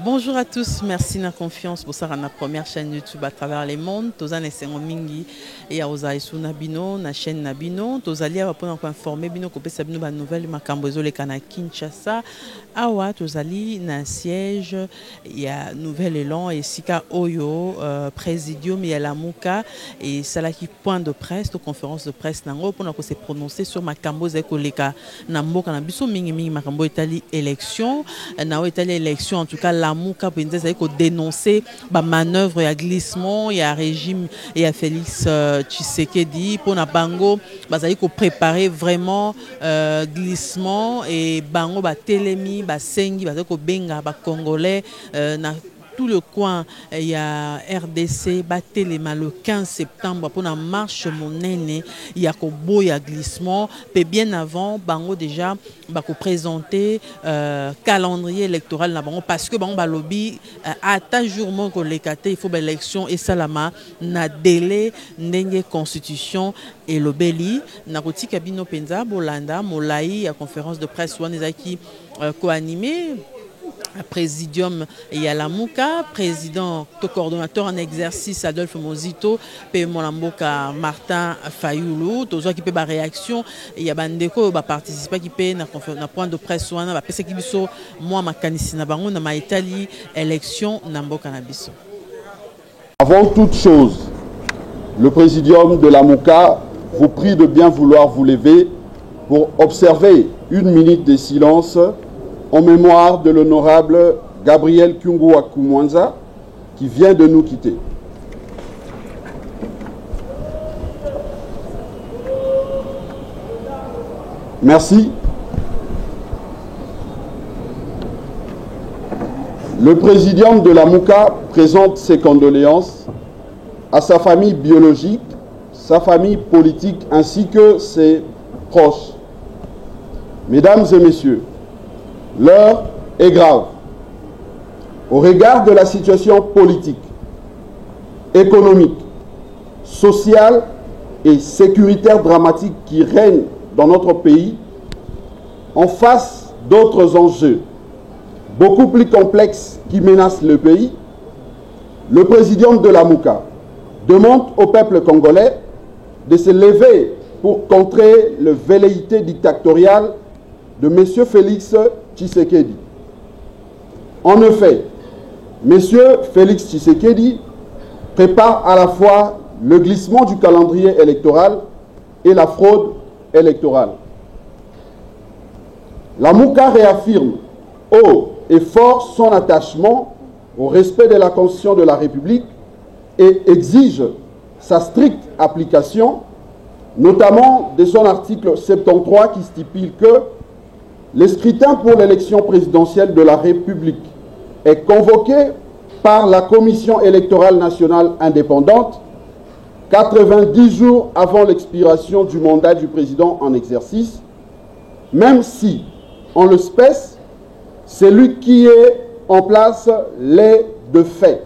Bonjour à tous, merci de la confiance pour ça la première chaîne YouTube à travers le monde. Tozane sengo mingi et à Ozaïsou Nabino, na chaîne Nabino. Tozali à pour informer bino ko pesa bino ba nouvelle makambo ezole kana Kinshasa. Awa tozali na siège ya Nouvel Élan et Sika Oyo présidium ya Lamuka et salaki point de presse, de conférence de presse nango pour se prononcer sur makambo zeko leka na mboka na biso mingi makambo etali élection na etali élection en tout cas Lamuka penza zeko dénoncer ba manœuvre ya glissement ya régime et ya Félix Tshisekedi pour na bango bazali ko préparer vraiment glissement et bango ba telemi ba sengi bazali ko benga ba congolais na tout le coin, il y a RDC, Batelema le 15 septembre pour la marche monnaie, il y a Kobo, il y a glissement. Et bien avant, Bango déjà, présenter calendrier électoral parce que Bango lobby à ta jour il faut l'élection et salama na délai n'enge constitution et le beli na roti kabino penza bolanda molai à conférence de presse ou qui co-animé présidium Yalamuka, président coordonnateur en exercice Adolphe Mozito, P. Molamboka Martin Fayoulou, tous qui peut ba réaction, il y a bandeko ba participer qui peut na point de presse wana ba pesa ki biso moi makanisi na bango na ma Italie élection na mboka na biso. Avant toute chose, le présidium de Lamuka vous prie de bien vouloir vous lever pour observer une minute de silence en mémoire de l'honorable Gabriel Kyungwa Kumwanza qui vient de nous quitter. Merci. Le présidium de Lamuka présente ses condoléances à sa famille biologique, sa famille politique ainsi que ses proches. Mesdames et messieurs, l'heure est grave. Au regard de la situation politique, économique, sociale et sécuritaire dramatique qui règne dans notre pays, en face d'autres enjeux beaucoup plus complexes qui menacent le pays, le présidium de Lamuka demande au peuple congolais de se lever pour contrer le velléité dictatoriale de M. Félix Tshisekedi. En effet, M. Félix Tshisekedi prépare à la fois le glissement du calendrier électoral et la fraude électorale. Lamuka réaffirme haut et fort son attachement au respect de la Constitution de la République et exige sa stricte application, notamment de son article 73 qui stipule que le scrutin pour l'élection présidentielle de la République est convoqué par la Commission électorale nationale indépendante 90 jours avant l'expiration du mandat du président en exercice, même si, en l'espèce, celui qui est en place l'est de fait.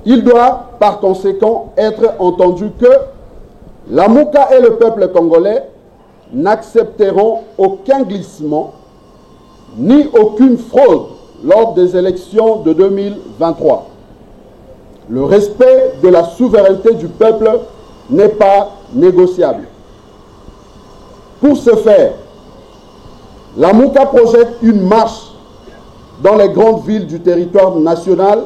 Il doit, par conséquent, être entendu que Lamuka et le peuple congolais n'accepteront aucun glissement ni aucune fraude lors des élections de 2023. Le respect de la souveraineté du peuple n'est pas négociable. Pour ce faire, Lamuka projette une marche dans les grandes villes du territoire national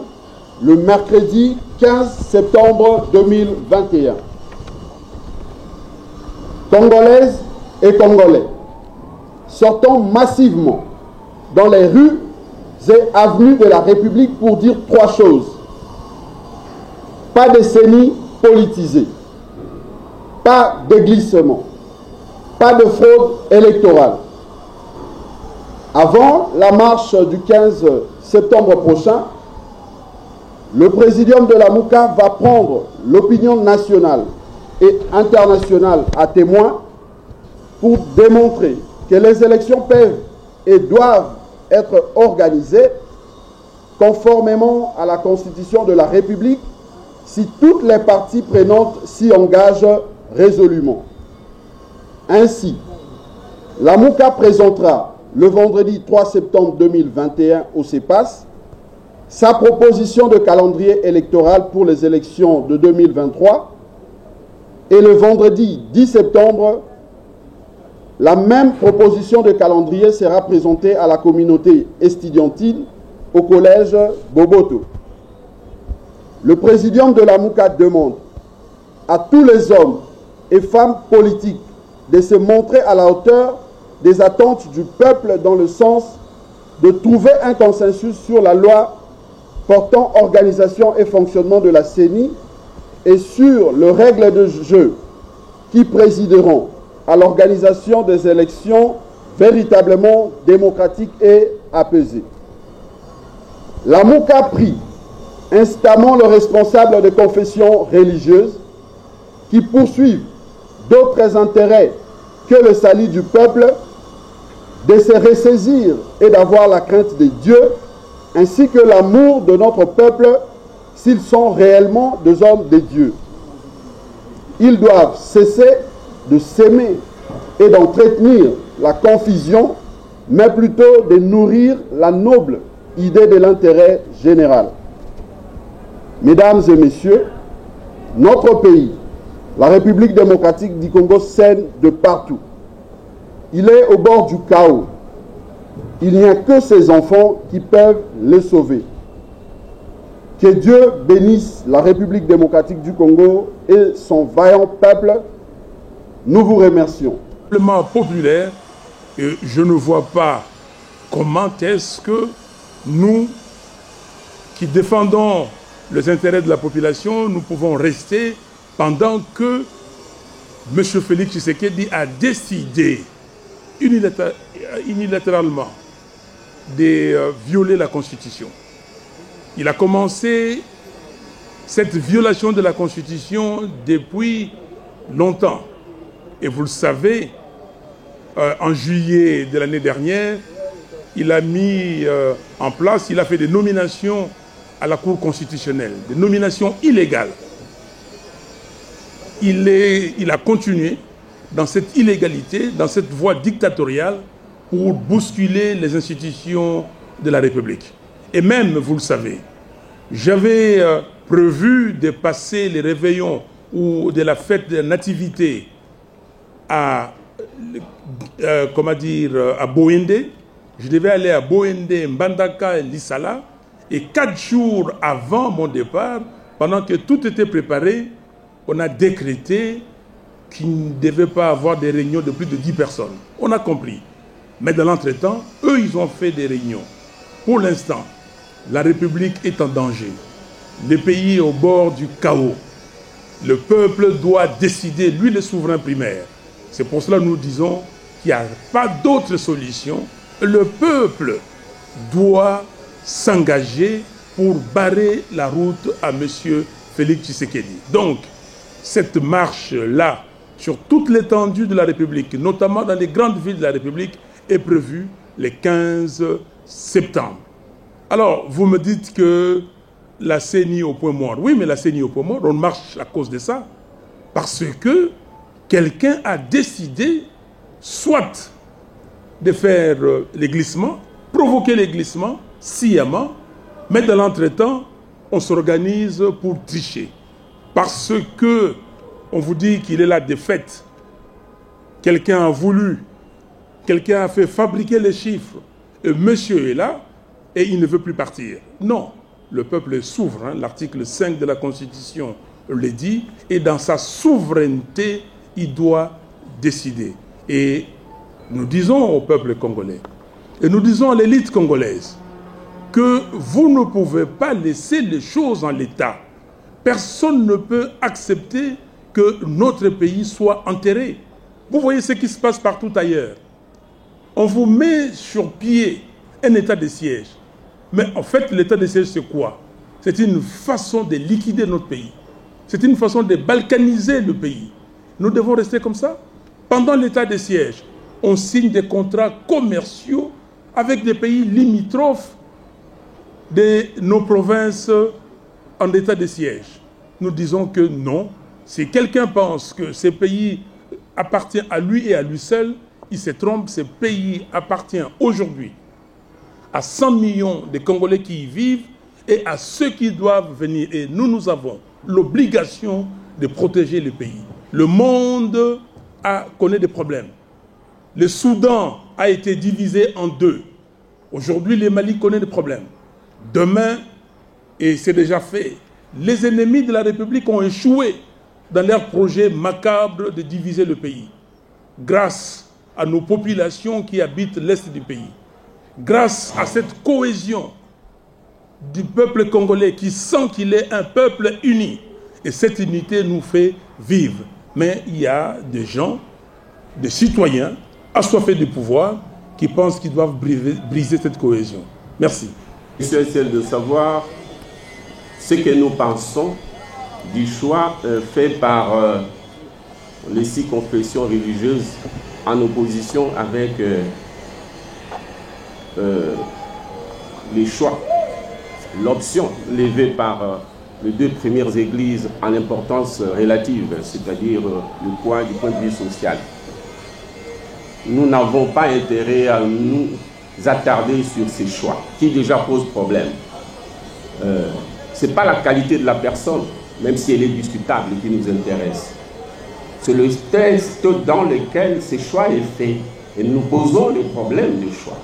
le mercredi 15 septembre 2021. Congolaises et Congolais, sortons massivement dans les rues et avenues de la République pour dire trois choses. Pas de décennie politisée, pas de glissement, pas de fraude électorale. Avant la marche du 15 septembre prochain, le présidium de Lamuka va prendre l'opinion nationale et internationale à témoin pour démontrer que les élections peuvent et doivent être organisées conformément à la Constitution de la République si toutes les parties prenantes s'y engagent résolument. Ainsi, Lamuka présentera le vendredi 3 septembre 2021 au CEPAS, sa proposition de calendrier électoral pour les élections de 2023 et le vendredi 10 septembre, la même proposition de calendrier sera présentée à la communauté estudiantine au collège Boboto. Le présidium de la MUCA demande à tous les hommes et femmes politiques de se montrer à la hauteur des attentes du peuple dans le sens de trouver un consensus sur la loi portant organisation et fonctionnement de la CENI et sur les règles de jeu qui présideront à l'organisation des élections véritablement démocratiques et apaisées. La MUCA prie instamment le responsable de confessions religieuses qui poursuivent d'autres intérêts que le salut du peuple de se ressaisir et d'avoir la crainte de Dieu ainsi que l'amour de notre peuple s'ils sont réellement des hommes de Dieu. Ils doivent cesser de s'aimer et d'entretenir la confusion, mais plutôt de nourrir la noble idée de l'intérêt général. Mesdames et messieurs, notre pays, la République démocratique du Congo, saigne de partout. Il est au bord du chaos. Il n'y a que ses enfants qui peuvent le sauver. Que Dieu bénisse la République démocratique du Congo et son vaillant peuple. Nous vous remercions. Simplement populaire, et je ne vois pas comment est-ce que nous, qui défendons les intérêts de la population, nous pouvons rester pendant que M. Félix Tshisekedi a décidé unilatéralement de violer la Constitution. Il a commencé cette violation de la Constitution depuis longtemps. Et vous le savez, en juillet de l'année dernière, il a mis en place, il a fait des nominations à la Cour constitutionnelle, des nominations illégales. Il a continué dans cette illégalité, dans cette voie dictatoriale pour bousculer les institutions de la République. Et même, vous le savez, j'avais prévu de passer les réveillons ou de la fête de la nativité à, à Boende. Je devais aller à Boende, Mbandaka et Lissala. Et 4 jours avant mon départ, pendant que tout était préparé, on a décrété qu'il ne devait pas avoir des réunions de plus de 10 personnes. On a compris. Mais dans l'entretemps, eux, ils ont fait des réunions. Pour l'instant, la République est en danger. Le pays est au bord du chaos. Le peuple doit décider, lui, le souverain primaire. C'est pour cela que nous disons qu'il n'y a pas d'autre solution. Le peuple doit s'engager pour barrer la route à M. Félix Tshisekedi. Donc, cette marche-là, sur toute l'étendue de la République, notamment dans les grandes villes de la République, est prévue le 15 septembre. Alors, vous me dites que la CENI au point mort. Oui, mais la CENI au point mort, on marche à cause de ça. Parce que quelqu'un a décidé soit de faire les glissements, provoquer les glissements sciemment, mais dans l'entretemps, on s'organise pour tricher. Parce que on vous dit qu'il est la défaite. Quelqu'un a voulu, quelqu'un a fait fabriquer les chiffres, et monsieur est là, et il ne veut plus partir. Non, le peuple est souverain, l'article 5 de la Constitution le dit, et dans sa souveraineté, il doit décider. Et nous disons au peuple congolais, et nous disons à l'élite congolaise, que vous ne pouvez pas laisser les choses en l'état. Personne ne peut accepter que notre pays soit enterré. Vous voyez ce qui se passe partout ailleurs. On vous met sur pied un état de siège. Mais en fait, l'état de siège, c'est quoi? C'est une façon de liquider notre pays. C'est une façon de balkaniser le pays. Nous devons rester comme ça. Pendant l'état de siège, on signe des contrats commerciaux avec des pays limitrophes de nos provinces en état de siège. Nous disons que non. Si quelqu'un pense que ces pays appartiennent à lui et à lui seul, il se trompe, ce pays appartient aujourd'hui à 100 millions de Congolais qui y vivent et à ceux qui doivent venir. Et nous avons l'obligation de protéger le pays. Le monde connaît des problèmes. Le Soudan a été divisé en deux. Aujourd'hui, le Mali connaît des problèmes. Demain, et c'est déjà fait, les ennemis de la République ont échoué dans leur projet macabre de diviser le pays. Grâce à nos populations qui habitent l'Est du pays. Grâce à cette cohésion du peuple congolais qui sent qu'il est un peuple uni. Et cette unité nous fait vivre. Mais il y a des gens, des citoyens, assoiffés du pouvoir, qui pensent qu'ils doivent briser cette cohésion. Merci. C'est celle de savoir ce que nous pensons du choix fait par les 6 confessions religieuses en opposition avec les choix, l'option levée par les 2 premières églises en importance relative, c'est-à-dire le poids du point de vue social. Nous n'avons pas intérêt à nous attarder sur ces choix, qui déjà posent problème. Ce n'est pas la qualité de la personne, même si elle est discutable, qui nous intéresse. C'est le texte dans lequel ce choix est fait. Et nous posons les problèmes du choix.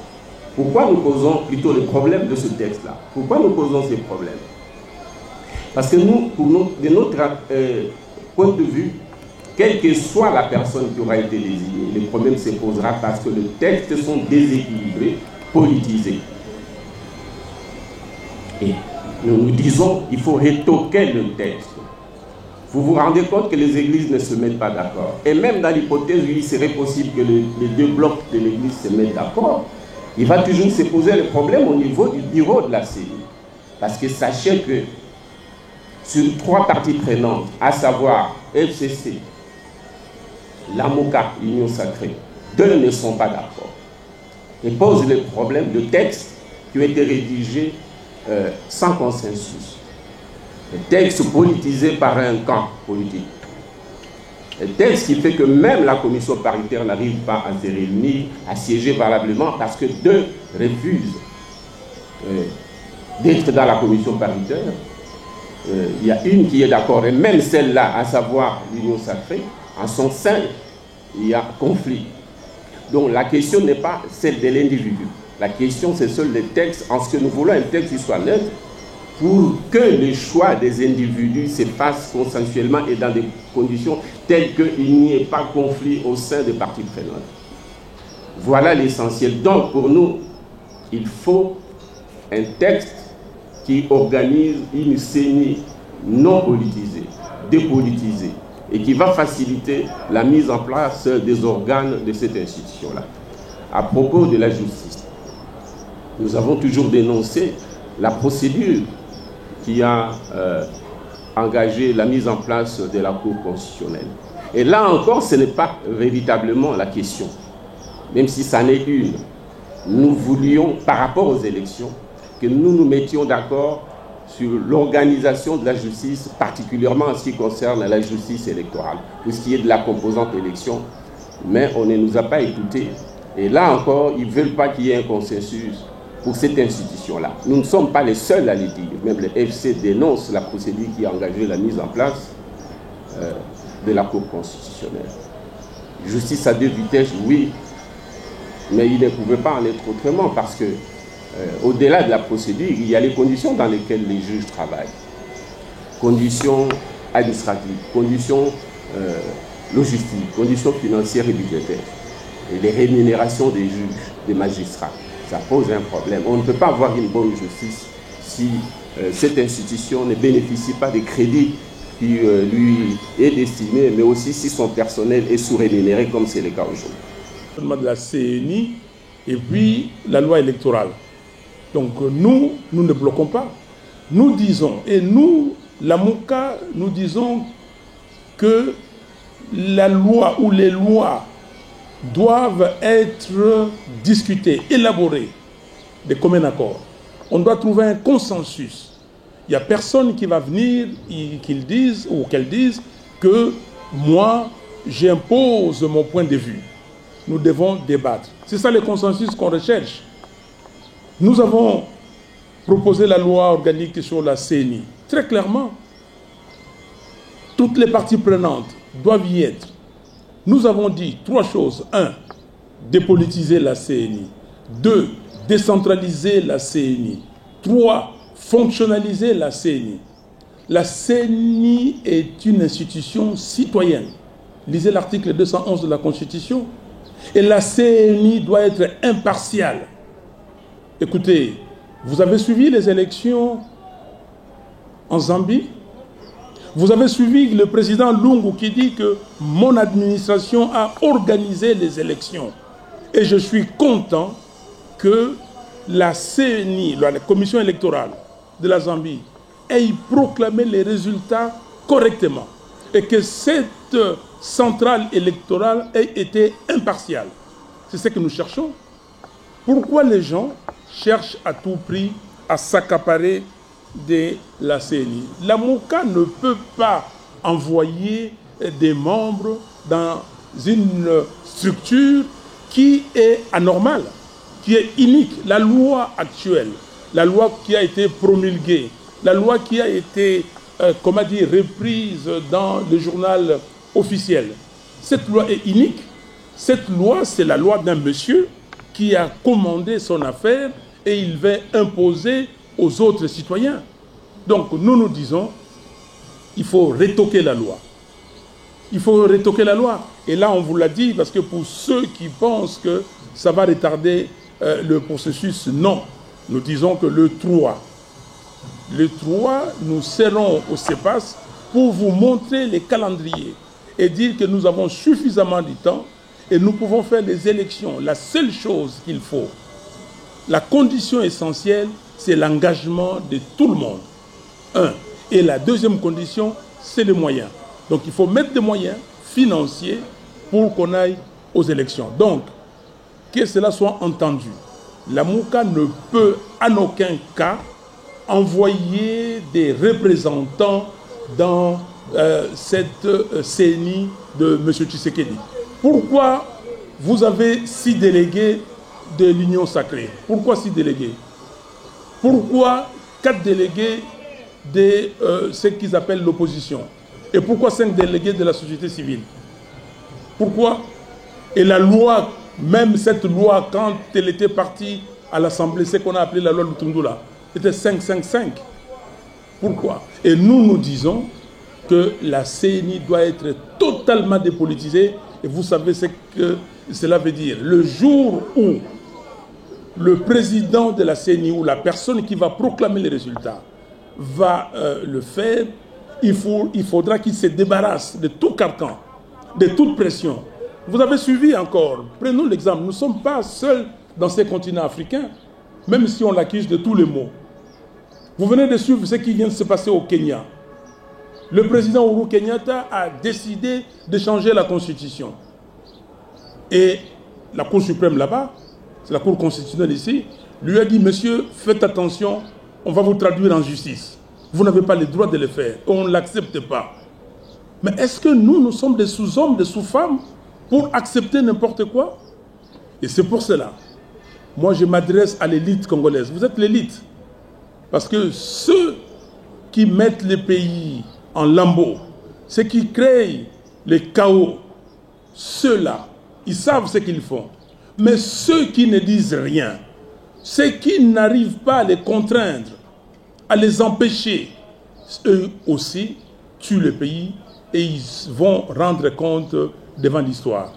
Pourquoi nous posons plutôt les problèmes de ce texte-là? Pourquoi nous posons ces problèmes? Parce que nous, de notre point de vue, quelle que soit la personne qui aura été désignée, le problème se posera parce que les textes sont déséquilibrés, politisés. Et nous disons qu'il faut retoquer le texte. Vous vous rendez compte que les églises ne se mettent pas d'accord. Et même dans l'hypothèse où il serait possible que les 2 blocs de l'église se mettent d'accord, il va toujours se poser le problème au niveau du bureau de la CENI. Parce que sachez que sur 3 parties prenantes, à savoir FCC, la MOCA, l'Union Sacrée, 2 ne sont pas d'accord. Et posent le problème de textes qui ont été rédigés sans consensus. Des textes politisés par un camp politique. Un texte qui fait que même la commission paritaire n'arrive pas à se réunir, à siéger valablement, parce que 2 refusent d'être dans la commission paritaire. Il y a une qui est d'accord, et même celle-là, à savoir l'Union Sacrée, en son sein, il y a conflit. Donc la question n'est pas celle de l'individu. La question, c'est seul le texte. En ce que nous voulons, un texte qui soit neutre, pour que le choix des individus se fasse consensuellement et dans des conditions telles qu'il n'y ait pas conflit au sein des parties prenantes. Voilà l'essentiel. Donc, pour nous, il faut un texte qui organise une CENI non politisée, dépolitisée, et qui va faciliter la mise en place des organes de cette institution-là. À propos de la justice, nous avons toujours dénoncé la procédure qui a engagé la mise en place de la Cour constitutionnelle. Et là encore, ce n'est pas véritablement la question, même si ça n'est une. Nous voulions, par rapport aux élections, que nous nous mettions d'accord sur l'organisation de la justice, particulièrement en ce qui concerne la justice électorale, pour ce qui est de la composante élection, mais on ne nous a pas écoutés. Et là encore, ils ne veulent pas qu'il y ait un consensus pour cette institution-là. Nous ne sommes pas les seuls à le dire. Même le FC dénonce la procédure qui a engagé la mise en place de la Cour constitutionnelle. Justice à 2 vitesses, oui, mais il ne pouvait pas en être autrement parce que au-delà de la procédure, il y a les conditions dans lesquelles les juges travaillent. Conditions administratives, conditions logistiques, conditions financières et budgétaires. Et les rémunérations des juges, des magistrats. Ça pose un problème. On ne peut pas avoir une bonne justice si cette institution ne bénéficie pas des crédits qui lui est destiné, mais aussi si son personnel est sous-rémunéré, comme c'est le cas aujourd'hui. De la CENI et puis la loi électorale. Donc nous ne bloquons pas. Nous disons, et nous, la MOCA, nous disons que la loi ou les lois doivent être discutées, élaborées de commun accord. On doit trouver un consensus. Il n'y a personne qui va venir, qu'il dise ou qu'elle dise que moi, j'impose mon point de vue. nous devons débattre. C'est ça le consensus qu'on recherche. Nous avons proposé la loi organique sur la CENI. Très clairement, toutes les parties prenantes doivent y être. Nous avons dit 3 choses. 1, dépolitiser la CENI. 2, décentraliser la CENI. 3, fonctionnaliser la CENI. La CENI est une institution citoyenne. Lisez l'article 211 de la Constitution. Et la CENI doit être impartiale. Écoutez, vous avez suivi les élections en Zambie? Vous avez suivi le président Lungu qui dit que mon administration a organisé les élections. Et je suis content que la CENI, la commission électorale de la Zambie, ait proclamé les résultats correctement. Et que cette centrale électorale ait été impartiale. C'est ce que nous cherchons. Pourquoi les gens cherchent à tout prix à s'accaparer de la CENI? La MOCA ne peut pas envoyer des membres dans une structure qui est anormale, qui est inique. La loi actuelle, la loi qui a été promulguée, la loi qui a été, reprise dans le journal officiel, cette loi est inique. Cette loi, c'est la loi d'un monsieur qui a commandé son affaire et il va imposer aux autres citoyens. Donc nous nous disons, il faut retoquer la loi. Il faut retoquer la loi. Et là, on vous l'a dit, parce que pour ceux qui pensent que ça va retarder le processus, non. Nous disons que le 3, nous serons au CEPAS pour vous montrer les calendriers et dire que nous avons suffisamment de temps et nous pouvons faire les élections. La seule chose qu'il faut, la condition essentielle, c'est l'engagement de tout le monde. 1. Et la deuxième condition, c'est les moyens. Donc il faut mettre des moyens financiers pour qu'on aille aux élections. Donc, que cela soit entendu, la MOCA ne peut en aucun cas envoyer des représentants dans cette CENI de M. Tshisekedi. Pourquoi vous avez 6 délégués de l'Union sacrée? Pourquoi 6 délégués? Pourquoi 4 délégués de ce qu'ils appellent l'opposition? Et pourquoi 5 délégués de la société civile? Pourquoi? Et la loi, même cette loi, quand elle était partie à l'Assemblée, ce qu'on a appelé la loi Lutundula, était 5-5-5. Pourquoi? Et nous disons que la CENI doit être totalement dépolitisée. Et vous savez ce que cela veut dire. Le jour où le président de la CENI ou la personne qui va proclamer les résultats va le faire, il faudra qu'il se débarrasse de tout carcan, de toute pression. Vous avez suivi encore, prenons l'exemple, nous ne sommes pas seuls dans ces continents africains, même si on l'accuse de tous les maux. Vous venez de suivre ce qui vient de se passer au Kenya. Le président Uhuru Kenyatta a décidé de changer la constitution. Et la Cour suprême là-bas, c'est la Cour constitutionnelle ici, lui a dit, monsieur, faites attention, on va vous traduire en justice. Vous n'avez pas le droit de le faire. On ne l'accepte pas. Mais est-ce que nous sommes des sous-hommes, des sous-femmes pour accepter n'importe quoi? Et c'est pour cela, moi je m'adresse à l'élite congolaise. Vous êtes l'élite. Parce que ceux qui mettent les pays en lambeaux, ceux qui créent le chaos, ceux-là, ils savent ce qu'ils font. Mais ceux qui ne disent rien, ceux qui n'arrivent pas à les contraindre, à les empêcher, eux aussi tuent le pays et ils vont rendre compte devant l'histoire.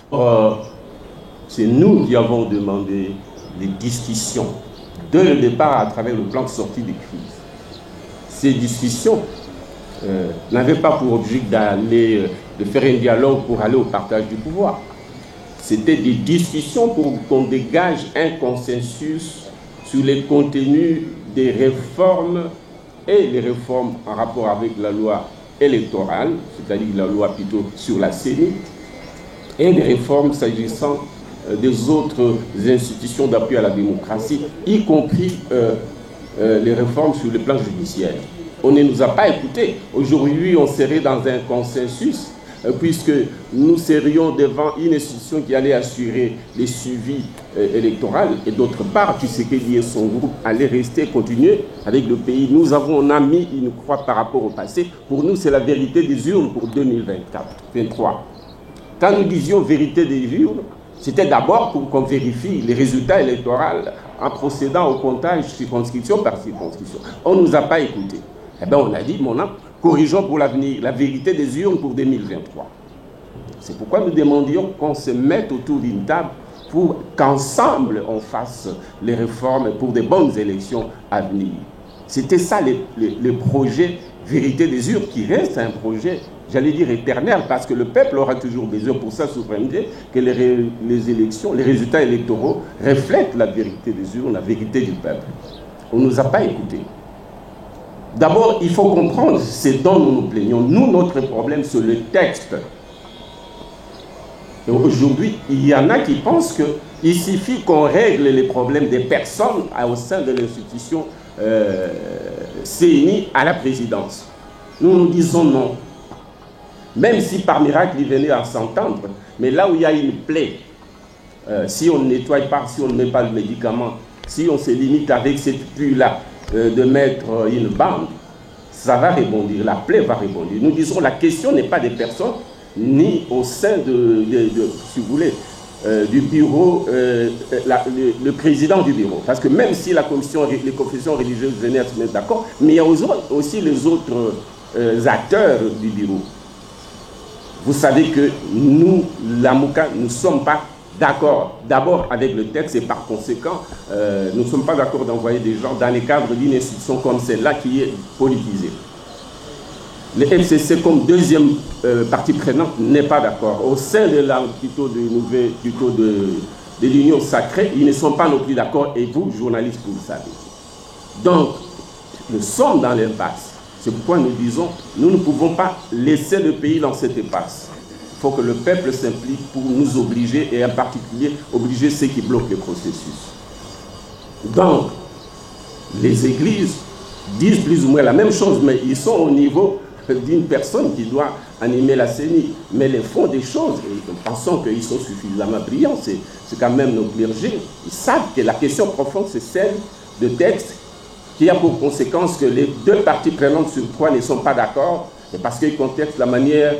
C'est nous qui avons demandé des discussions dès le départ à travers le plan de sortie des crises. Ces discussions n'avaient pas pour objectif de faire un dialogue pour aller au partage du pouvoir. C'était des discussions pour qu'on dégage un consensus sur les contenus des réformes et les réformes en rapport avec la loi électorale, c'est-à-dire la loi plutôt sur la CENI, et des réformes s'agissant des autres institutions d'appui à la démocratie, y compris les réformes sur le plan judiciaire. On ne nous a pas écoutés. Aujourd'hui, on serait dans un consensus puisque nous serions devant une institution qui allait assurer les suivis électoraux, et d'autre part, Tshisekedi et son groupe allaient rester, continuer avec le pays. Nous avons mis une croix par rapport au passé. Pour nous, c'est la vérité des urnes pour 2024-2023. Quand nous disions vérité des urnes, c'était d'abord pour qu'on vérifie les résultats électoraux en procédant au comptage circonscription par circonscription. On ne nous a pas écoutés. Eh bien, on a dit, mon âme, corrigeons pour l'avenir la vérité des urnes pour 2023. C'est pourquoi nous demandions qu'on se mette autour d'une table pour qu'ensemble on fasse les réformes pour de bonnes élections à venir. C'était ça le projet vérité des urnes, qui reste un projet, j'allais dire éternel, parce que le peuple aura toujours besoin pour sa souveraineté que les élections, les résultats électoraux reflètent la vérité des urnes, la vérité du peuple. On ne nous a pas écoutés. D'abord, il faut comprendre ce dont nous nous plaignons. Nous, notre problème, c'est le texte. Et aujourd'hui, il y en a qui pensent qu'il suffit qu'on règle les problèmes des personnes au sein de l'institution CENI à la présidence. Nous nous disons non. Même si par miracle, il venait à s'entendre, mais là où il y a une plaie, si on ne nettoie pas, si on ne met pas le médicament, si on se limite avec cette pluie-là, de mettre une bande, ça va rebondir, la plaie va rebondir. Nous disons la question n'est pas des personnes, ni au sein si vous voulez, du bureau, le président du bureau. Parce que même si les confessions religieuses venaient à se mettre d'accord, mais il y a aussi les autres acteurs du bureau. Vous savez que nous, la Mouka, nous ne sommes pas d'accord d'abord avec le texte et par conséquent, nous ne sommes pas d'accord d'envoyer des gens dans les cadres d'une institution comme celle-là qui est politisée. Le MCC comme deuxième partie prenante n'est pas d'accord. Au sein de l'Union sacrée, ils ne sont pas non plus d'accord et vous, journalistes, vous le savez. Donc, nous sommes dans l'impasse. C'est pourquoi nous disons, nous ne pouvons pas laisser le pays dans cette impasse. Il faut que le peuple s'implique pour nous obliger, et en particulier obliger ceux qui bloquent le processus. Donc, les églises disent plus ou moins la même chose, mais ils sont au niveau d'une personne qui doit animer la CENI. Mais les fonds des choses, et nous pensons qu'ils sont suffisamment brillants, c'est quand même nos clergés, ils savent que la question profonde, c'est celle de texte qui a pour conséquence que les deux parties prenantes sur trois ne sont pas d'accord, et parce qu'ils contestent la manière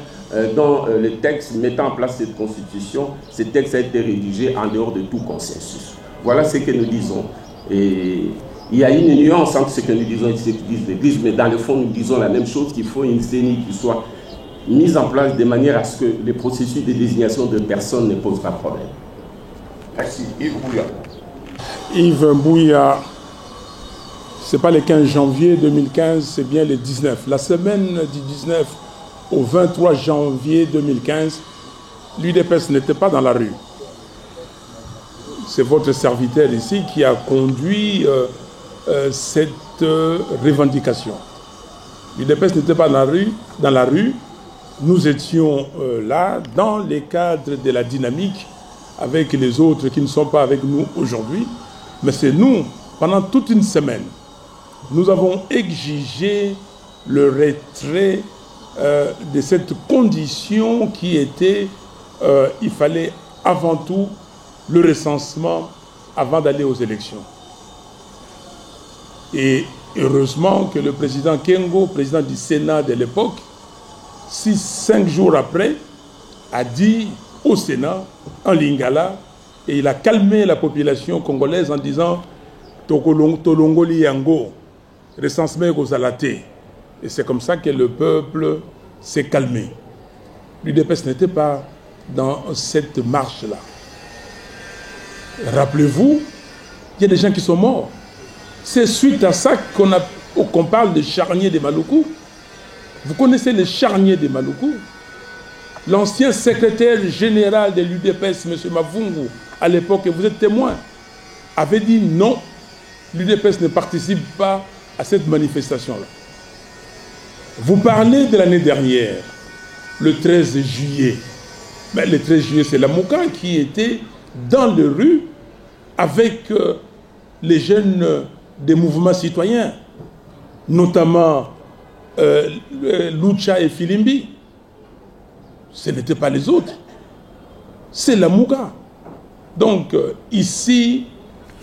dont le texte mettant en place cette constitution, ce texte a été rédigé en dehors de tout consensus. Voilà ce que nous disons. Et il y a une nuance entre ce que nous disons et ce que disent l'Église, mais dans le fond, nous disons la même chose, qu'il faut une CENI qui soit mise en place de manière à ce que le processus de désignation de personnes ne pose pas de problème. Merci. Yves Bouya. Yves Bouya, ce n'est pas le 15 janvier 2015, c'est bien le 19. La semaine du 19 au 23 janvier 2015, l'UDPS n'était pas dans la rue. C'est votre serviteur ici qui a conduit cette revendication. L'UDPS n'était pas dans la rue. Nous étions là, dans les cadres de la dynamique, avec les autres qui ne sont pas avec nous aujourd'hui. Mais c'est nous, pendant toute une semaine, nous avons exigé le retrait de cette condition qui était, il fallait avant tout le recensement avant d'aller aux élections. Et heureusement que le président Kengo, président du Sénat de l'époque, 5 jours après, a dit au Sénat, en lingala, et il a calmé la population congolaise en disant Tolongoli Yango, recensement Gozalate. Et c'est comme ça que le peuple s'est calmé. L'UDPS n'était pas dans cette marche-là. Rappelez-vous, il y a des gens qui sont morts. C'est suite à ça qu'on parle de charnier de Maluku. Vous connaissez les charniers de Maluku? L'ancien secrétaire général de l'UDPS, M. Mavungu, à l'époque, et vous êtes témoin, avait dit non, l'UDPS ne participe pas à cette manifestation-là. Vous parlez de l'année dernière, le 13 juillet. Mais le 13 juillet, c'est la Mouka qui était dans les rues avec les jeunes des mouvements citoyens, notamment Lucha et Filimbi. ce n'était pas les autres. C'est la Mouga. Donc, ici,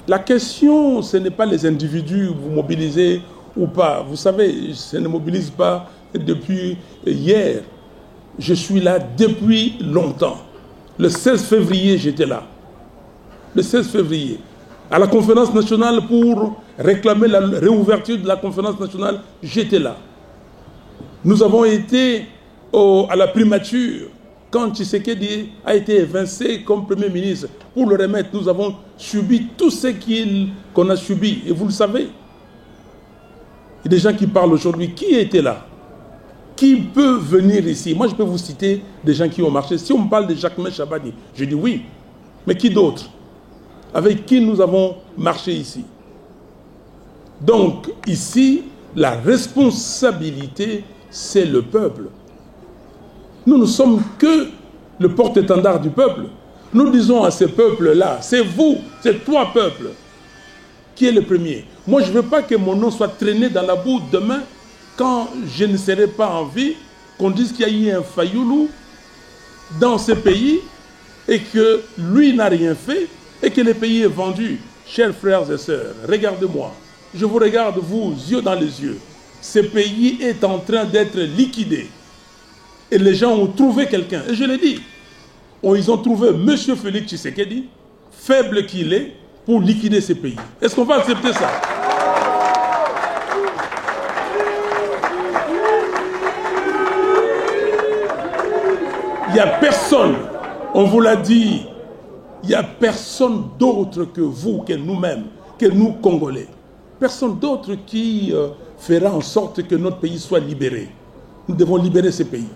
la question, ce n'est pas les individus, vous mobilisez ou pas. Vous savez, je ne mobilise pas depuis hier. Je suis là depuis longtemps. Le 16 février, j'étais là. Le 16 février. À la conférence nationale pour réclamer la réouverture de la conférence nationale, j'étais là. Nous avons été à la primature quand Tshisekedi a été évincé comme Premier ministre. Pour le remettre, nous avons subi tout ce qu'on a subi. Et vous le savez. Il y a des gens qui parlent aujourd'hui. Qui était là? Qui peut venir ici? Moi, je peux vous citer des gens qui ont marché. Si on me parle de Jacquemain Chabani, je dis oui. Mais qui d'autre? Avec qui nous avons marché ici? Donc, ici, la responsabilité, c'est le peuple. Nous ne sommes que le porte-étendard du peuple. Nous disons à ce peuple-là, c'est vous, c'est toi, peuple, qui est le premier. Moi, je ne veux pas que mon nom soit traîné dans la boue demain, quand je ne serai pas en vie, qu'on dise qu'il y a eu un Fayoulou dans ce pays et que lui n'a rien fait et que le pays est vendu. Chers frères et sœurs, regardez-moi. Je vous regarde, vous, yeux dans les yeux. Ce pays est en train d'être liquidé. Et les gens ont trouvé quelqu'un. Et je l'ai dit. Ils ont trouvé M. Félix Tshisekedi, faible qu'il est, pour liquider ce pays. Est-ce qu'on va accepter ça? Il n'y a personne, on vous l'a dit, il n'y a personne d'autre que vous, que nous-mêmes, que nous Congolais. Personne d'autre qui fera en sorte que notre pays soit libéré. Nous devons libérer ce pays.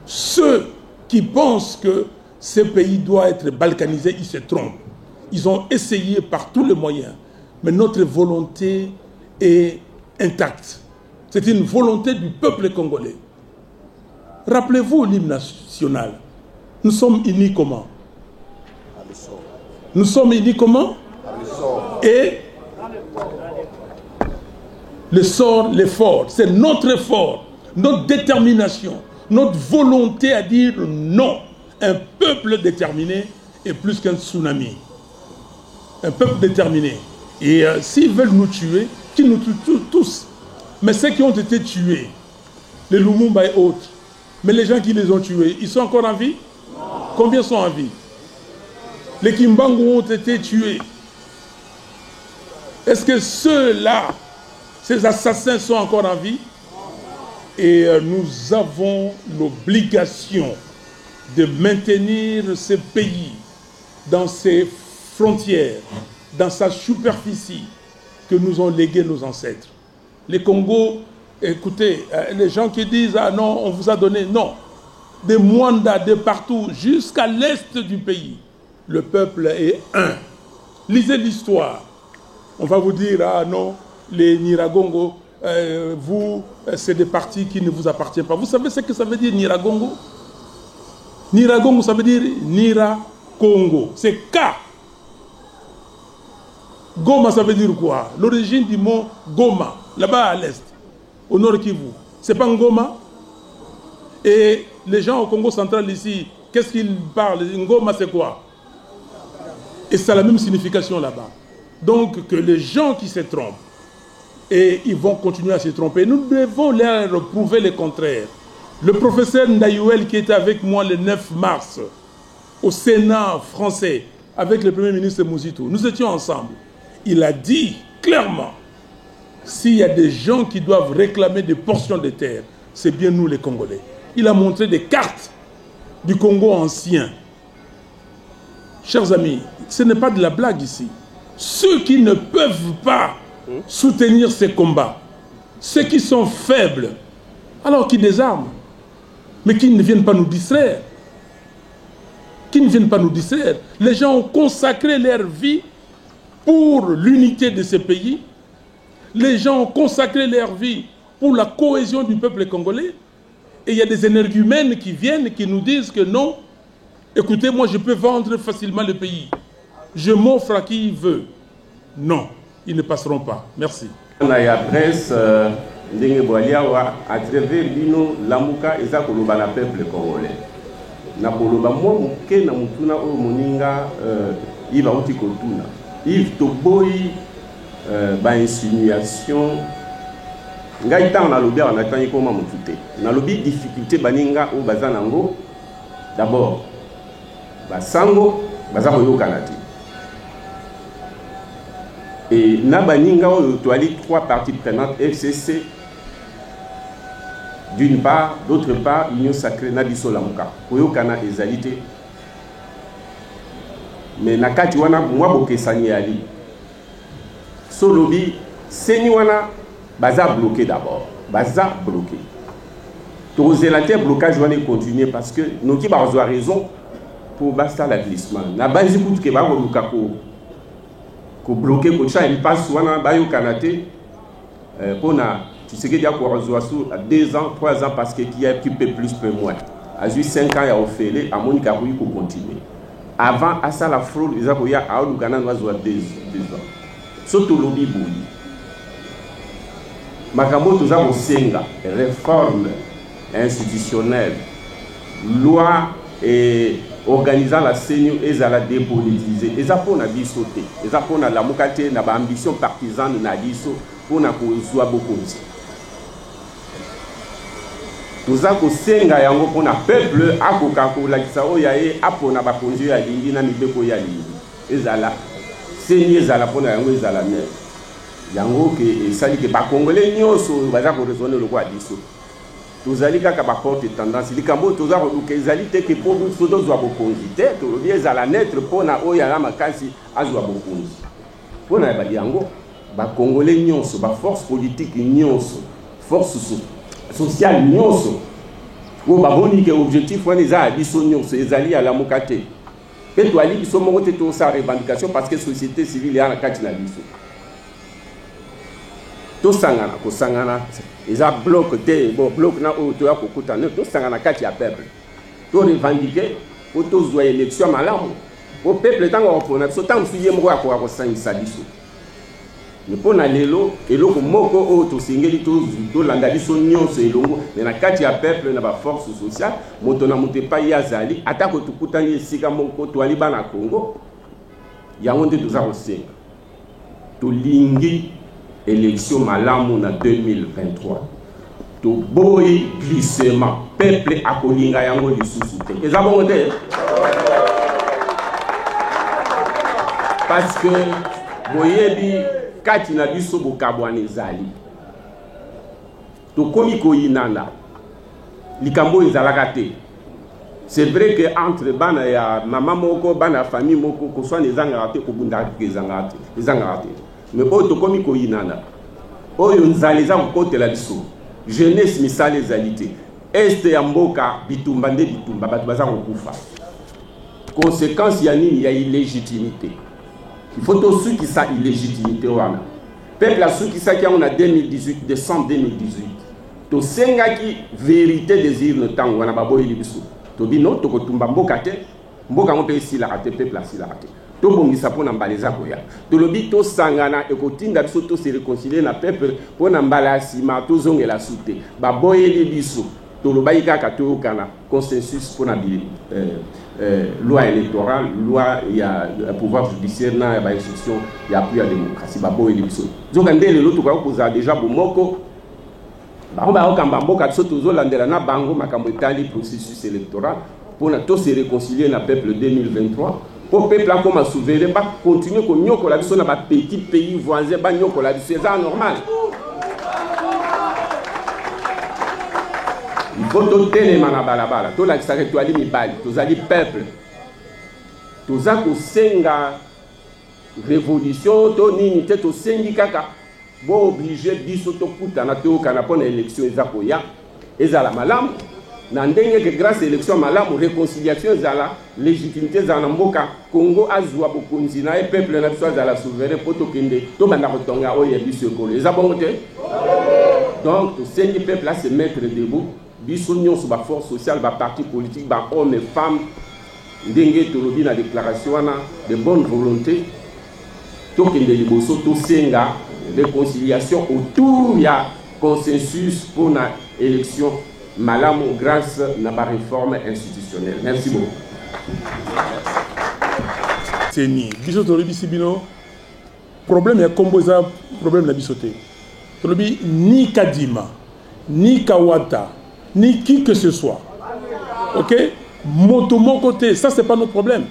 Ceux qui pensent que ce pays doit être balkanisé, ils se trompent. Ils ont essayé par tous les moyens. Mais notre volonté est intacte. C'est une volonté du peuple congolais. Rappelez-vous l'hymne national. Nous sommes unis comment? Nous sommes unis comment? Et le sort, l'effort, c'est notre effort, notre détermination, notre volonté à dire non. Un peuple déterminé est plus qu'un tsunami. Un peuple déterminé. Et s'ils veulent nous tuer, qu'ils nous tuent tous. Mais ceux qui ont été tués, les Lumumba et autres, mais les gens qui les ont tués, ils sont encore en vie? Combien sont en vie? Les Kimbangu ont été tués. Est-ce que ceux-là, ces assassins sont encore en vie? Et nous avons l'obligation de maintenir ce pays dans ses frontières, dans sa superficie que nous ont légué nos ancêtres. Les Congos, écoutez, les gens qui disent « Ah non, on vous a donné », non. Des Mwanda, de partout, jusqu'à l'est du pays, le peuple est un. Lisez l'histoire. On va vous dire, ah non, les Niragongo, vous, c'est des partis qui ne vous appartiennent pas. Vous savez ce que ça veut dire, Niragongo? Niragongo, ça veut dire Nira-Congo. C'est K. Goma, ça veut dire quoi? L'origine du mot Goma, là-bas à l'est, au nord Kivu. C'est pas Ngoma? Et les gens au Congo central ici, qu'est-ce qu'ils parlent? Ngoma, c'est quoi? Et ça a la même signification là-bas. Donc, que les gens qui se trompent, et ils vont continuer à se tromper, nous devons leur prouver le contraire. Le professeur Ndayouel, qui était avec moi le 9 mars, au Sénat français, avec le Premier ministre Mouzito, nous étions ensemble. Il a dit clairement, s'il y a des gens qui doivent réclamer des portions de terre, c'est bien nous les Congolais. Il a montré des cartes du Congo ancien. Chers amis, ce n'est pas de la blague ici. Ceux qui ne peuvent pas soutenir ces combats, ceux qui sont faibles, alors qu'ils désarment, mais qui ne viennent pas nous distraire. Qui ne viennent pas nous distraire. Les gens ont consacré leur vie pour l'unité de ce pays. Les gens ont consacré leur vie pour la cohésion du peuple congolais. Et il y a des énergumènes qui viennent, qui nous disent que non, écoutez, moi je peux vendre facilement le pays. Je m'offre à qui il veut. Non, ils ne passeront pas. Merci. On a la presse, à travers Bino, Lamuka et Zakoloba, le peuple congolais. na koloba mwa moke na mutuna oyo moninga Yves auti kotuna Yves toboyi ba insinuation ngai ntango nalobi awa natangi koma motu te nalobi difficulté baninga oyo baza nango d'abord basango baza koyokana te et na baninga oyo toali 3 parties prenantes FCC d'une part, d'autre part, l'Union sacrée n'a dit cela muka. Koyokana ezali te. Mais nakati wana mwa bokesani ali. Solobi seni wana baza bloqué d'abord. Baza bloqué. Tozelaté blocage wana continuer parce que noki ba a raison pour basta la glissement. Na bazi kutu ke ba luka ko bloquer ko cha il passe wana bayokana te pona tu sais qu'il y a quoi à 2 ans, 3 ans parce qu'il y a qui peut plus peu moins. À 5 ans il y a offert à Monica Rui pour continuer. Avant à ça la fraude ils ont eu à Ghana nous a 2 ans. Surtout lobby boui. Makambo tous avons senga réforme institutionnelle, loi et organisant la CENI et la dépolitiser. Et ça pour na bisoté. Et ça pour na la mukate na ba ambition partisane na biso pour na ko zwa beaucoup. Toza ko senga yango pona peuple akoka ko lakisa oya e apona bakonzi ya lingi na mibeko ya lingi ezala seni ezala pona yango ezala ne yango ke esali ke ba congolais nyonso baza ko raisonner le kwa diso tozali kaka ba porte tendance likambo toza ko ke ezali te ke pour so dozwa bokonzi te to lobi ezala netre pona oya na makasi azwa bokonzi pona ba yango ba congolais nyonso ba force politique nyonso force social nyonso ko baboni ke objectif wana eza biso nyonso ezali ala mokate pe to ali biso moko te to sa revendication parce que société civile ya na kati na biso to sangana ko sangana eza bloc te bon bloc na o to ya ko kutana to sangana kati ya peuple to revendiquer ko to zo élection malamu o peuple tango opona so tango suye moko ya ko sangisa biso ne pona lelo eloko moko o to singeli to landa biso nyonso elongo mais na kati ya peuple na ba force sociale moto na moto pa yazali atako tukutani esika moko to ali bana Congo yango nde toza kosenga to lingi élection malamu na 2023 to boy glissement peuple akolinga yango lisusu te eza bongo te parce que boyebi kati na biso bokabwana ezali to komi ko inanda likambo ezalaka te c'est vrai que entre bana ya mama moko bana famille moko ko soit ezanga te ko bunda ezanga te mais o to komi ko inanda oyo nzaliza ko kotela biso jeunesse misale ezalité est ya mboka bitumba nde bitumba batu baza kokufa conséquence ya nini ya illégitimité. Il faut aussi qu'il sa illégitimité wana. Peuple a su qui sa qui on a 2018 décembre 2018. To senga ki vérité désir no tango wana baboyi libiso. To bino to kotumba mboka te, mboka mo pe si la raté peuple a si la raté. To bongisa pona mbaleza koya. To lobi to sangana e kotinda biso to se réconcilier na peuple pona mbala sima to zongela sute. Baboyi libiso. To lobayi kaka to kana consensus pona bi loi électorale, loi, il y a un pouvoir judiciaire, il y a une institution, il y a plus de démocratie, il y a une personne. Donc, quand on a déjà beaucoup, on va processus électoral pour tous se réconcilier dans le peuple 2023. Pour le peuple comme souverain, continuer à nous dans petit pays voisin, c'est normal. Il faut tout téléman à balabala, tout la qui to ali mibali, tous ali peuple, tous a ko senga révolution, to nini te to sengi kaka, bo obligé biso to kutana to kana pona élection ezakoya, ezala malamu, na ndenge que grâce à élection malamu réconciliation ezala légitimité za mboka Congo azwa bokonzi na e peuple na biso azala souverain poto kende to banda kotonga oye biso ekolo ezabongo te. Donc to sengi peuple là se mettre debout. Bisognon sur la force sociale, la parti politique, les hommes et femmes, dengue tolobi na déclaration de bonne volonté, tout qui est liboso, tout réconciliation autour il y a consensus pour la élection malamu grâce à la réforme institutionnelle. Merci beaucoup. C'est ni biso tolobi sibino problème ya komboza problème na bisoté tolobi ni Kadima ni Kawata ni qui que ce soit, ok, moto mon côté, ça c'est pas notre problème.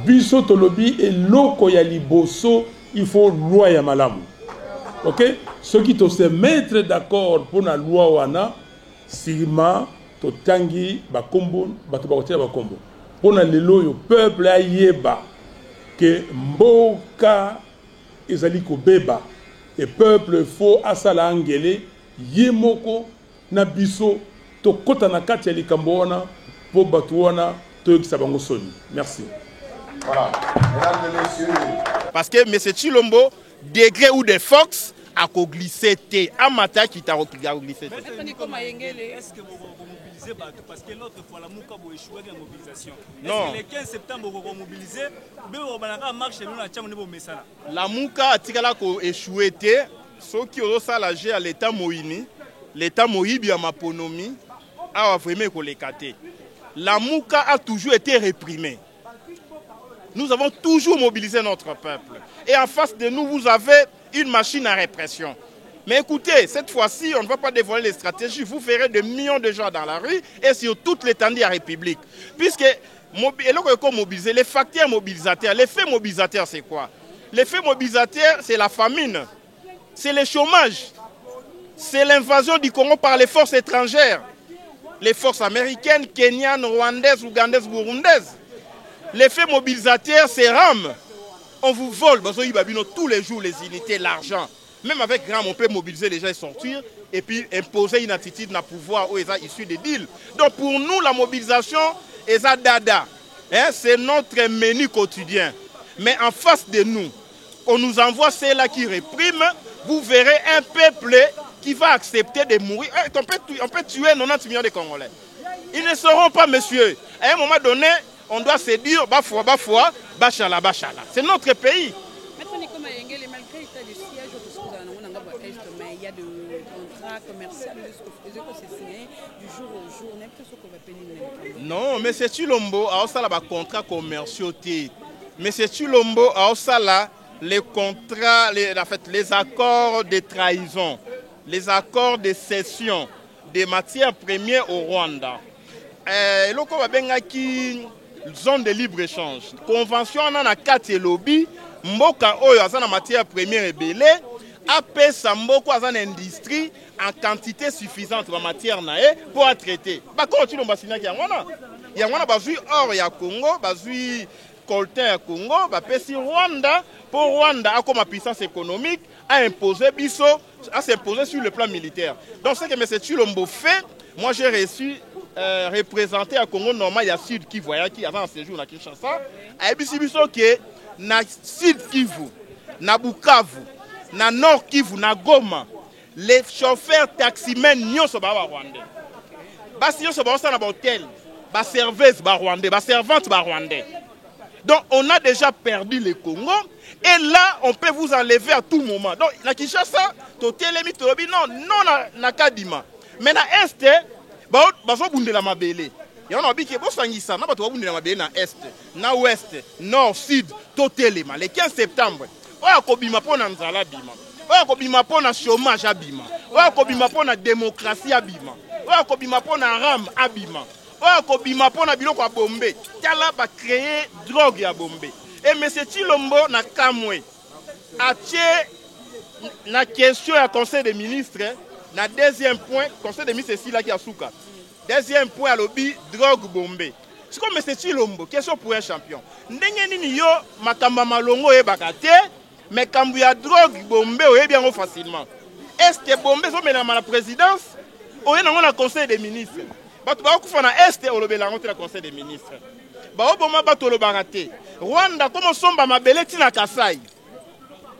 Biso tolobi et loko ya liboso, il faut loi ya malamu, ok. Ceux qui te se mettre d'accord pour la loi wana sima to tangi ba kombo bato ba kotia ba kombo pour na lelo yo peuple ayeba que mboka ezali ko beba et peuple faut asala angele yemoko na biso to kota na kati ya likambo wana po bato wana to yokisa bango soni. Merci. Voilà, mesdames et messieurs. Parce que M. Chilombo, degré ou de Fox, a glissé en matière qui t'a glissé. Est-ce que vous mobilisez parce que l'autre fois la Mouka a échoué dans la mobilisation? Non. Le 15 septembre vous mobilisez, vous avez marché nous la chambre de Messala. La Mouka a échoué ceux qui ont salagé à l'état Moïni, l'état Moïbi à Maponomi a vraiment collecté. La Mouka a toujours été réprimée. Nous avons toujours mobilisé notre peuple. Et en face de nous, vous avez une machine à répression. Mais écoutez, cette fois-ci, on ne va pas dévoiler les stratégies. Vous verrez des millions de gens dans la rue et sur toute l'étendue de la République. Puisque, les facteurs mobilisateurs, l'effet mobilisateur, c'est quoi? L'effet mobilisateur, c'est la famine, c'est le chômage, c'est l'invasion du Congo par les forces étrangères, les forces américaines, kenyanes, rwandaises, ougandaises, burundaises. L'effet mobilisateur, c'est RAM. On vous vole, tous les jours, les unités, l'argent. Même avec RAM, on peut mobiliser les gens et sortir et puis imposer une attitude dans le pouvoir où ils sont issus des deals. Donc pour nous, la mobilisation, dada. C'est notre menu quotidien. Mais en face de nous, on nous envoie ceux-là qui répriment. Vous verrez un peuple qui va accepter de mourir. On peut tuer 90 millions de Congolais. Ils ne seront pas, monsieur. À un moment donné, on doit se dire, bafouah, bachala, bachala. C'est notre pays. Maître Nico Mayengele, malgré l'état du siège, il y a des contrats commerciaux qui se signent du jour au jour. Non, mais c'est Chilombo a aussi les contrats commerciaux. Mais c'est Chilombo a aussi les contrats, les accords de trahison, les accords de cession des matières premières au Rwanda. Loko babenga ki zone de libre-échange. Convention na 4 lobby, mboka oyo azana matière première ebele, apesa mboko azana industrie en quantité suffisante de matière nae pour traiter. Ba ko Chilombo sinaki yangona. Yangona bazui or ya Congo, bazui coltan ya Congo, ba pesi Rwanda pour Rwanda a comme puissance économique à imposer biso, à s'imposer sur le plan militaire. Donc ce que M. Chilombo fait, moi j'ai reçu représenté à Congo normal, il y a Sud Kivu, qui avant un séjour à Kinshasa, et puis que na Sud Kivu, na Bukavu, na Nord Kivu, na Goma, les chauffeurs taximens n'y sont pas rwandais. Bas n'y sont pas dans l'hôtel, bas serveuse bas rwandais, bas servante bas rwandais. Donc on a déjà perdu le Congo et là on peut vous enlever à tout moment. Donc na Kinshasa, totelemi tolobi non na Kadima. Mais na Est bazo bundela mabele. Ya on a dit que bo sangisa na bato bundela mabele na Est, na Ouest, Nord, Sud, totelema. Le 15 septembre, oya kobima pona nzala bima. Oya kobima pona chômage abima. Oya kobima pona démocratie abima. Oya kobima pona ram abima. Oya kobima pona biloko ya bombe. Tala ba créer drogue ya bombe. Et M. Chilombo na kamwe atie na question ya conseil des ministres. Na deuxième point, conseil des ministres c'est là qui a souka. Deuxième point à lobby drogue bombée. C'est comme M. Chilombo, question pour un champion. Ndenge nini yo makamba malongo e bakate, mais kambu ya drogue bombée o bien facilement. Est que bombée so mena la présidence, o yena na conseil des ministres. Batu ba ku fana est o lobela ngote la conseil des ministres. Ba oboma batu lo barate. Rwanda comme somba mabele tina Kasai.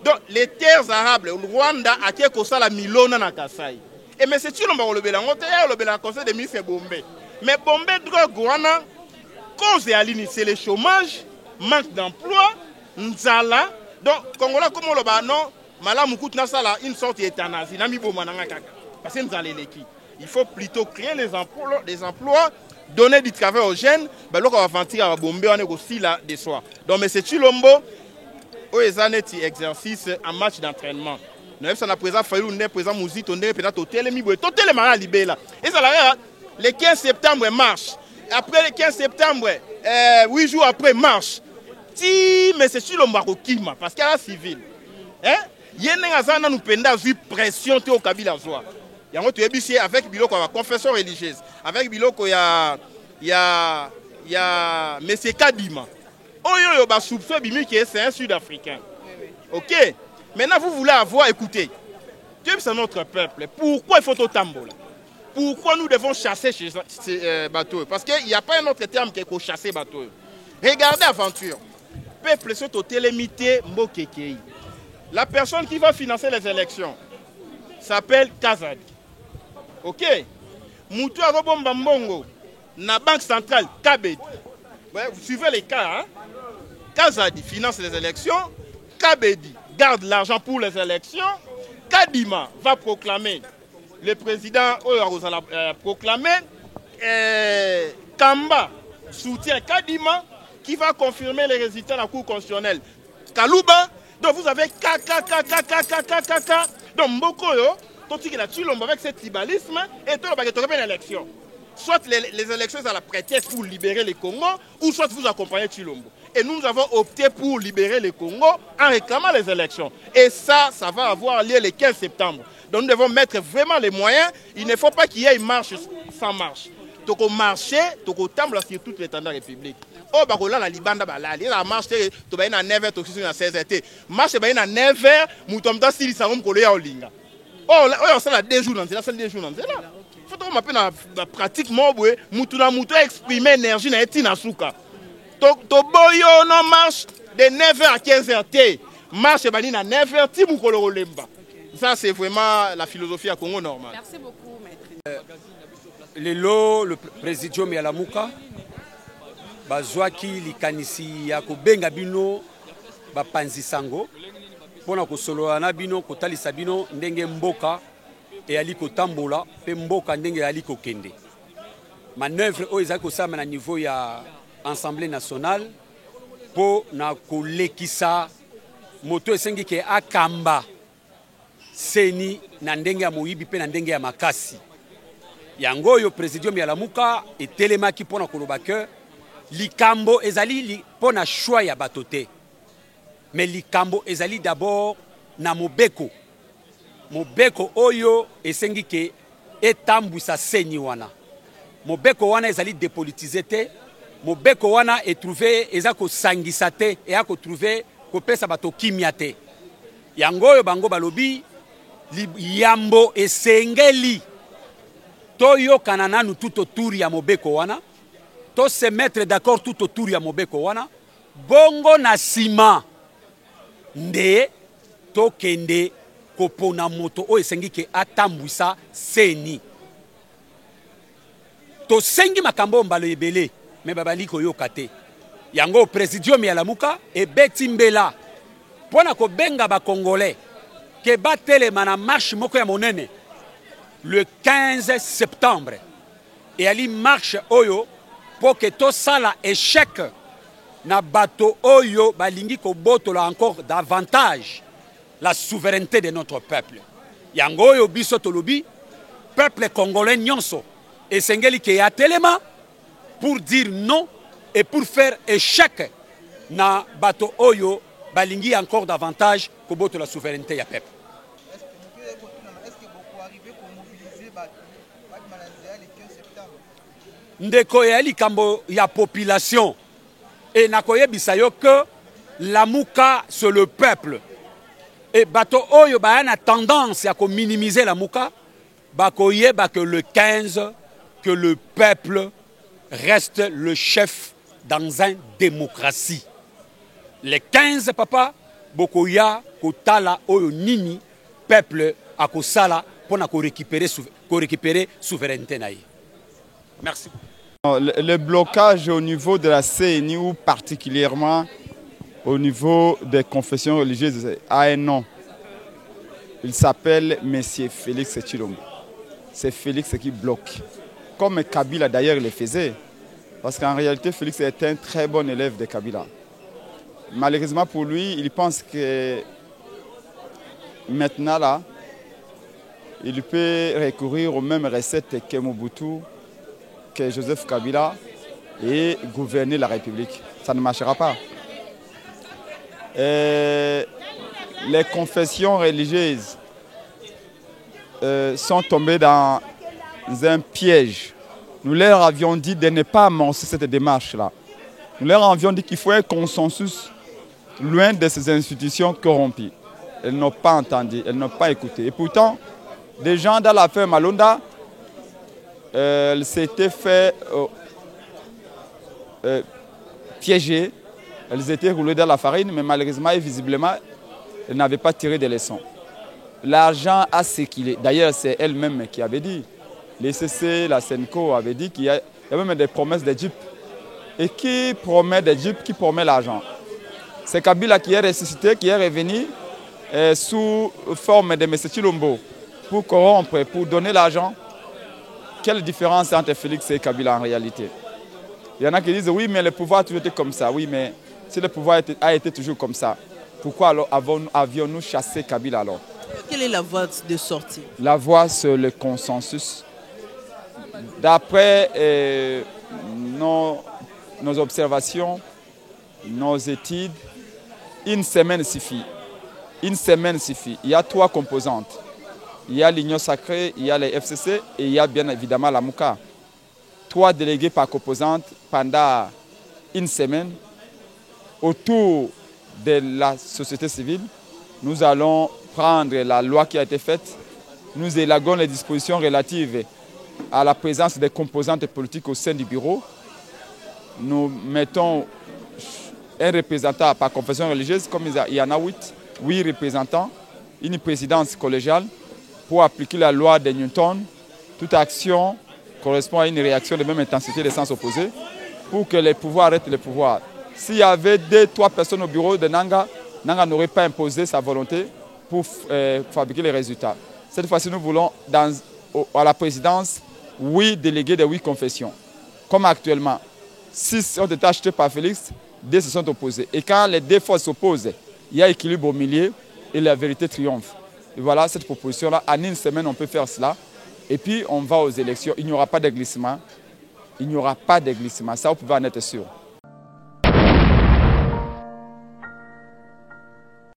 Donc, les terres arabes, le Rwanda a été comme ça la Milona na Kasai. Et mais c'est tu l'on va relever la montée, le conseil des ministres Bombay. Mais Bombay drogue Rwanda, cause et aline, c'est le chômage, manque d'emploi, nzala. Donc, Congolais comme on le bat non, malamu kout na sala une sorte d'euthanasie, nami bomana kaka. Parce que nzala leki. Il faut plutôt créer des emplois, donner du travail aux jeunes. Ben, là, on va avancer à Bombe, on est aussi là des soirs. Donc, M. Chilombo, où est un exercice en match d'entraînement. Nous avons présent Fayou, nous avons présent Mouzit, nous avons présent Totel, Totel est marrant libéré là. Et ça, le 15 septembre marche. Après le 15 septembre, 8 jours après marche. Si M. Chilombo a parce qu'il y a la civile. Hein? Il y a une pression au Kabila. Il y a avec Biloko la confession religieuse. Avec Biloko, il y a M. Kadima. C'est un Sud-Africain. Ok. Maintenant, vous voulez avoir, écoutez, Dieu c'est notre peuple. Pourquoi il faut autant de Pourquoi nous devons chasser ces bateaux? Parce qu'il n'y a pas un autre terme qu'il faut chasser bateaux. Regardez l'aventure. Peuple sont au télémité Mbokekei. La personne qui va financer les élections s'appelle Kazadi. Ok. Moutou Arobomba Mbongo, la Banque centrale Kabedi. Ouais, vous suivez les cas. Hein? Kazadi finance les élections. Kabedi garde l'argent pour les élections. Kadima va proclamer. Le président proclamé. Kamba soutient Kadima qui va confirmer les résultats de la Cour constitutionnelle. Kalouba. Donc vous avez donc Mbokoyo, avec ce tribalisme, et tout le monde l'élection. Soit les élections sont la prétexte pour libérer le Congo, ou soit vous accompagnez Chilombo. Et nous avons opté pour libérer le Congo en réclamant les élections. Et ça va avoir lieu le 15 septembre. Donc nous devons mettre vraiment les moyens. Il ne faut pas qu'il y ait une marche sans marche. Donc au marché, donc au temple sur toute l'étendue de la République. Oh, bah là, la Libanda, la marche, tu vas à 9h, tu vas à 16h. Marche, tu vas à 9h, tu vas à 6h, oh, on s'est là 2 jours, c'est là, c'est 2 jours. Il faut que tu pratiquement, tu as exprimé l'énergie dans les souka. Tu boyo, non, marche de 9h à 15h. Marche, tu vas à 9h, tu vas ça, c'est vraiment la philosophie à Congo normal. Merci beaucoup, maître. Le président Yalamuka. Bazwaki likanisi ya kobenga bino bapanzi sango pona kosolola na bino kotalisa bino ndenge mboka e ali kotambola pe mboka ndenge ali kokende manœuvre oyo ezali kosama na niveau ya Assemblée nationale po na kolekisa moto esengi ke akamba seni na ndenge ya moyibi pe na ndenge ya makasi yango oyo président Yalamuka etelemaki pona koloba ke likambo ezali pona choix ya batote. Mais likambo ezali d'abord na mobeko. Mobeko oyo esengi ke etambwisa seni wana. Mobeko wana ezali dépolitisé te. Mobeko wana etrouvé ezako sangisa te et ako trouvé kopesa bato kimia te. Yango oyo bango balobi yambo esengeli. Toyo kanananu tout autour ya mobeko wana. To se mettre d'accord tout autour ya mobeko wana bongo na sima nde to kende kopona moto o esengi ke atambwisa seni to sengi makambo mbalo ebele me babali koyoka te yango président Yalamuka e beti mbela pona ko benga ba congolais ke batelema na marche moko ya monene le 15 septembre et ali marche oyo pour que tout ça la échec na bato oyo balingi ko botola encore davantage la souveraineté de notre peuple. Yango oyo biso tolobi peuple congolais nyonso esengeli ke ya telema pour dire non et pour faire échec na bato oyo balingi encore davantage ko botola la souveraineté ya peuple. Ndeko ya likambo ya population et nakoyebisa yo que Lamuka c'est le peuple et bato oyo ba na tendance à minimiser Lamuka bakoyeba que le 15 que le peuple reste le chef dans une démocratie. Le 15 papa bokoya kotala oyo nini peuple akosala pona ko récupérer souveraineté naïe. Merci. Le blocage au niveau de la CNI ou particulièrement au niveau des confessions religieuses a un nom. Il s'appelle M. Félix Chilombo. c'est Félix qui bloque. Comme Kabila d'ailleurs le faisait. Parce qu'en réalité, Félix est un très bon élève de Kabila. Malheureusement pour lui, il pense que maintenant, là, il peut recourir aux mêmes recettes que Mobutu, que Joseph Kabila et gouverner la République. Ça ne marchera pas. Les confessions religieuses sont tombées dans un piège. Nous leur avions dit de ne pas amorcer cette démarche-là. Nous leur avions dit qu'il faut un consensus loin de ces institutions corrompues. Elles n'ont pas entendu, elles n'ont pas écouté. Et pourtant, des gens dans l'affaire Malonda, s'étaient fait piéger, elles étaient roulées dans la farine, mais malheureusement et visiblement, elles n'avaient pas tiré des leçons. L'argent a séquilé. D'ailleurs, c'est elle-même qui avait dit. Les CC, la Senco avait dit qu'il y a même des promesses de Jeep. Et qui promet des Jeep, qui promet l'argent? C'est Kabila qui est ressuscité, qui est revenu sous forme de M. Chilombo pour corrompre, pour donner l'argent. Quelle différence entre Félix et Kabila en réalité? Il y en a qui disent oui, mais le pouvoir a toujours été comme ça. Oui, mais si le pouvoir a été toujours comme ça, pourquoi alors avions-nous chassé Kabila alors? Quelle est la voie de sortie? La voie, c'est le consensus. D'après nos observations, nos études, une semaine suffit. Une semaine suffit. Il y a 3 composantes. Il y a l'Union sacrée, il y a les FCC et il y a bien évidemment la Mouka. 3 délégués par composante pendant une semaine. Autour de la société civile, nous allons prendre la loi qui a été faite. Nous élaguons les dispositions relatives à la présence des composantes politiques au sein du bureau. Nous mettons un représentant par confession religieuse, comme il y en a 8 représentants, une présidence collégiale pour appliquer la loi de Newton. Toute action correspond à une réaction de même intensité de sens opposé pour que les pouvoirs arrêtent les pouvoirs. S'il y avait 2-3 personnes au bureau de Nanga, Nanga n'aurait pas imposé sa volonté pour fabriquer les résultats. Cette fois-ci, nous voulons, à la présidence, 8 délégués de 8 confessions. Comme actuellement, 6 ont été achetés par Félix, 2 se sont opposés. Et quand les 2 forces s'opposent, il y a équilibre au milieu et la vérité triomphe. Et voilà cette proposition-là. En une semaine, on peut faire cela. Et puis, on va aux élections. Il n'y aura pas de glissement. Il n'y aura pas de glissement. Ça, vous pouvez en être sûr.